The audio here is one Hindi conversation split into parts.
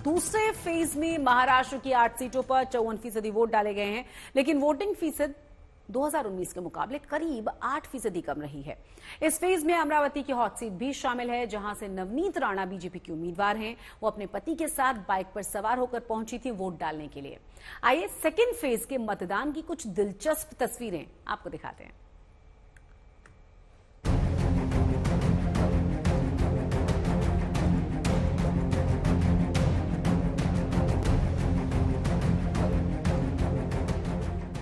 दूसरे फेज में महाराष्ट्र की 8 सीटों पर 54% वोट डाले गए हैं, लेकिन वोटिंग फीसद 2019 के मुकाबले करीब 8% कम रही है। इस फेज में अमरावती की हॉट सीट भी शामिल है, जहां से नवनीत राणा बीजेपी की उम्मीदवार हैं। वो अपने पति के साथ बाइक पर सवार होकर पहुंची थी वोट डालने के लिए। आइए सेकेंड फेज के मतदान की कुछ दिलचस्प तस्वीरें आपको दिखाते हैं।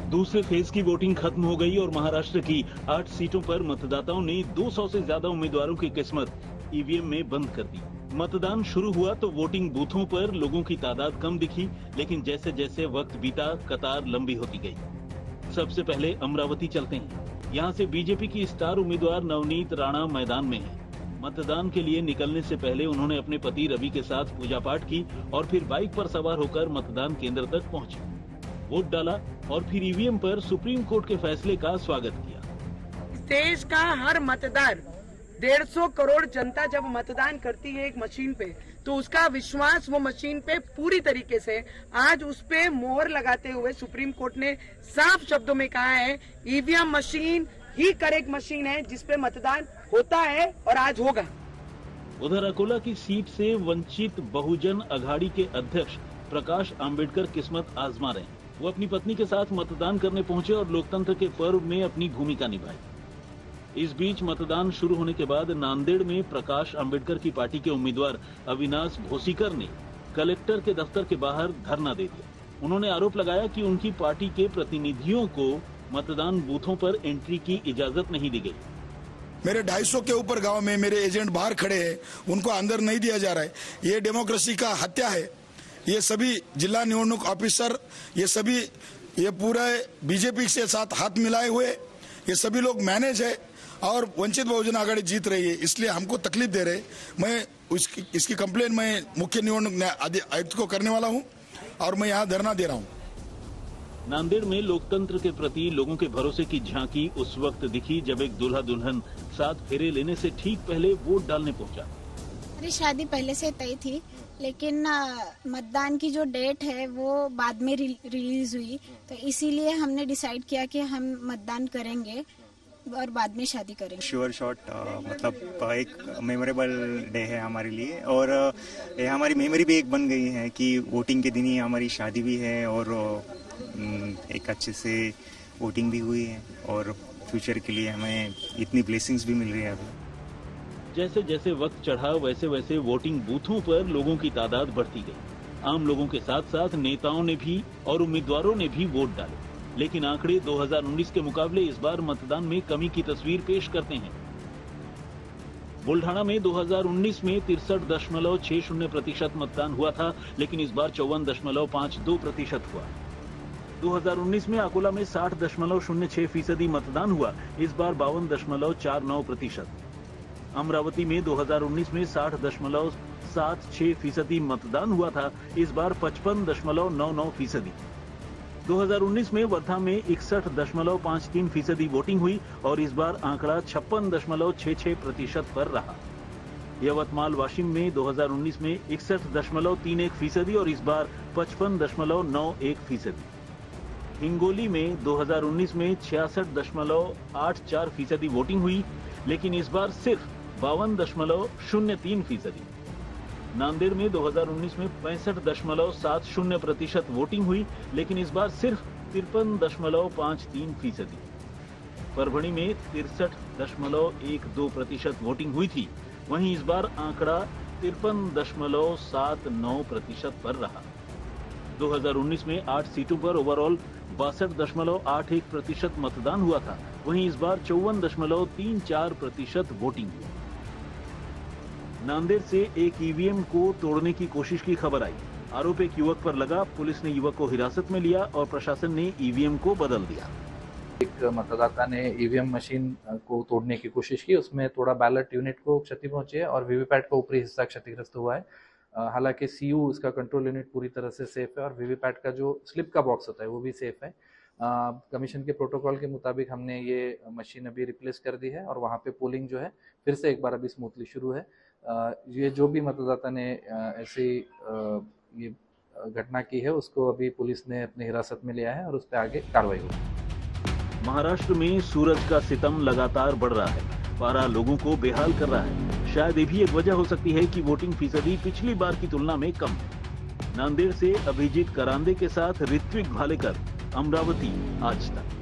दूसरे फेज की वोटिंग खत्म हो गई और महाराष्ट्र की 8 सीटों पर मतदाताओं ने 200 से ज्यादा उम्मीदवारों की किस्मत ईवीएम में बंद कर दी। मतदान शुरू हुआ तो वोटिंग बूथों पर लोगों की तादाद कम दिखी, लेकिन जैसे जैसे वक्त बीता कतार लंबी होती गई। सबसे पहले अमरावती चलते हैं। यहाँ से बीजेपी की स्टार उम्मीदवार नवनीत राणा मैदान में है। मतदान के लिए निकलने से पहले उन्होंने अपने पति रवि के साथ पूजा पाठ की और फिर बाइक पर सवार होकर मतदान केंद्र तक पहुंची, वोट डाला और फिर ईवीएम पर सुप्रीम कोर्ट के फैसले का स्वागत किया। देश का हर मतदार 150 करोड़ जनता जब मतदान करती है एक मशीन पे, तो उसका विश्वास वो मशीन पे पूरी तरीके से आज उस पे मोहर लगाते हुए सुप्रीम कोर्ट ने साफ शब्दों में कहा है, ईवीएम मशीन ही करेक्ट मशीन है जिसपे मतदान होता है और आज होगा। उधर अकोला की सीट से वंचित बहुजन अघाड़ी के अध्यक्ष प्रकाश आंबेडकर किस्मत आजमा रहे हैं। वो अपनी पत्नी के साथ मतदान करने पहुंचे और लोकतंत्र के पर्व में अपनी भूमिका निभाई। इस बीच मतदान शुरू होने के बाद नांदेड़ में प्रकाश आंबेडकर की पार्टी के उम्मीदवार अविनाश भोसीकर ने कलेक्टर के दफ्तर के बाहर धरना दे दिया। उन्होंने आरोप लगाया कि उनकी पार्टी के प्रतिनिधियों को मतदान बूथों पर एंट्री की इजाजत नहीं दी गई। मेरे 250 के ऊपर गांव में मेरे एजेंट बाहर खड़े हैं, उनको अंदर नहीं दिया जा रहा है। ये डेमोक्रेसी का हत्या है। ये सभी जिला निवडणूक ऑफिसर, ये पूरा बीजेपी के साथ हाथ मिलाए हुए, ये सभी लोग मैनेज है और वंचित बहुजन आघाड़ी जीत रही है, इसलिए हमको तकलीफ दे रहे। मैं इसकी कंप्लेंट मैं मुख्य निवडणूक आयुक्त को करने वाला हूं और मैं यहाँ धरना दे रहा हूं। नांदेड़ में लोकतंत्र के प्रति लोगों के भरोसे की झांकी उस वक्त दिखी जब एक दूल्हा दुल्हन 7 फेरे लेने से ठीक पहले वोट डालने पहुंचा। मेरी शादी पहले से तय थी, लेकिन मतदान की जो डेट है वो बाद में रिलीज हुई, तो इसीलिए हमने डिसाइड किया कि हम मतदान करेंगे और बाद में शादी करेंगे। श्योर शॉट मतलब एक मेमोरेबल डे है हमारे लिए और ये हमारी मेमोरी भी एक बन गई है कि वोटिंग के दिन ही हमारी शादी भी है और एक अच्छे से वोटिंग भी हुई है और फ्यूचर के लिए हमें इतनी ब्लेसिंग्स भी मिल रही है अभी। जैसे जैसे वक्त चढ़ा वैसे वैसे वोटिंग बूथों पर लोगों की तादाद बढ़ती गई। आम लोगों के साथ साथ नेताओं ने भी और उम्मीदवारों ने भी वोट डाले, लेकिन आंकड़े 2019 के मुकाबले इस बार मतदान में कमी की तस्वीर पेश करते हैं। बुल्ढाना में 2019 में 63.60% मतदान हुआ था, लेकिन इस बार 54.52% हुआ। 2019 में अकोला में 60.06% मतदान हुआ, इस बार 52.49%। अमरावती में 2019 में 60.76% मतदान हुआ था, इस बार 55.99%। 2019 में वर्धा में 61.53% वोटिंग हुई और इस बार आंकड़ा 56.66% पर रहा। यवतमाल वाशिम में 2019 में 61.31% और इस बार 55.91%। हिंगोली में 2019 में 66.84% वोटिंग हुई, लेकिन इस बार सिर्फ 52.03%। नांदेड़ में 2019 में 65.70% वोटिंग हुई, लेकिन इस बार सिर्फ 53.53%। परभणी में 63.12% वोटिंग हुई थी, वहीं इस बार आंकड़ा 53.79% पर रहा। 2019 में 8 सीटों पर ओवरऑल 62.81% मतदान हुआ था, वहीं इस बार 54.34% वोटिंग हुई। नांदेड़ से एक ईवीएम को तोड़ने की कोशिश की खबर आई। आरोप एक युवक पर लगा, पुलिस ने युवक को हिरासत में लिया और प्रशासन ने ईवीएम को बदल दिया। एक मतदाता ने ईवीएम मशीन को तोड़ने की कोशिश की, उसमें थोड़ा बैलेट यूनिट को क्षति पहुंची है और वीवीपैट का ऊपरी हिस्सा क्षतिग्रस्त हुआ है। हालांकि सीयू इसका कंट्रोल यूनिट पूरी तरह से सेफ है और वीवीपैट का जो स्लिप का बॉक्स होता है वो भी सेफ है। कमीशन के प्रोटोकॉल के मुताबिक हमने ये मशीन अभी रिप्लेस कर दी है और वहाँ पे पोलिंग जो है फिर से एक बार अभी स्मूथली शुरू है। ये जो भी मतदाता ने ऐसी घटना की है उसको अभी पुलिस ने अपनी हिरासत में लिया है और उस पर आगे कार्रवाई होगी। महाराष्ट्र में सूरज का सितम लगातार बढ़ रहा है, पारा लोगों को बेहाल कर रहा है। शायद ये भी एक वजह हो सकती है कि वोटिंग फीसदी पिछली बार की तुलना में कम है। नांदेड़ से अभिजीत करांदे के साथ ऋत्विक भालेकर, अमरावती आज तक।